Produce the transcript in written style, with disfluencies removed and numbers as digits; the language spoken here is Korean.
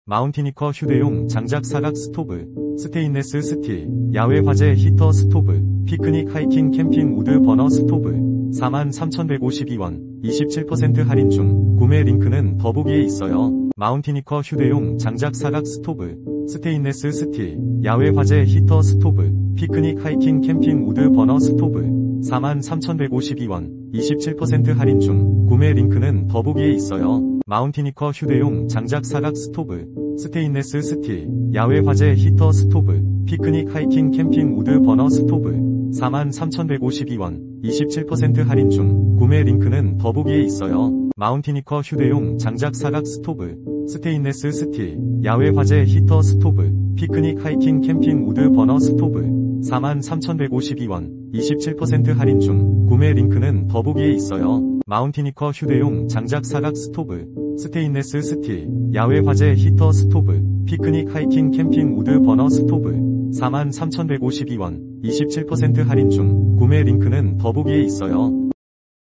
마운티니커 휴대용 장작 사각 스토브, 스테인레스 스틸, 야외 화재 히터 스토브, 피크닉 하이킹 캠핑 우드 버너 스토브, 43,152원, 27% 할인 중. 구매 링크는 더보기에 있어요. 마운티니커 휴대용 장작 사각 스토브, 스테인레스 스틸, 야외 화재 히터 스토브, 피크닉 하이킹 캠핑 우드 버너 스토브, 43,152원, 27% 할인 중. 구매 링크는 더보기에 있어요. 마운티니커 휴대용 장작 사각 스토브, 스테인레스 스틸, 야외 화재 히터 스토브, 피크닉 하이킹 캠핑 우드 버너 스토브, 43,152원, 27% 할인 중. 구매 링크는 더보기에 있어요. 마운티니커 휴대용 장작 사각 스토브, 스테인레스 스틸, 야외 화재 히터 스토브, 피크닉 하이킹 캠핑 우드 버너 스토브, 43,152원, 27% 할인 중. 구매 링크는 더보기에 있어요. 마운티니커 휴대용 장작 사각 스토브, 스테인레스 스틸, 야외 화재 히터 스토브, 피크닉 하이킹 캠핑 우드 버너 스토브, 43,152원, 27% 할인 중. 구매 링크는 더보기에 있어요.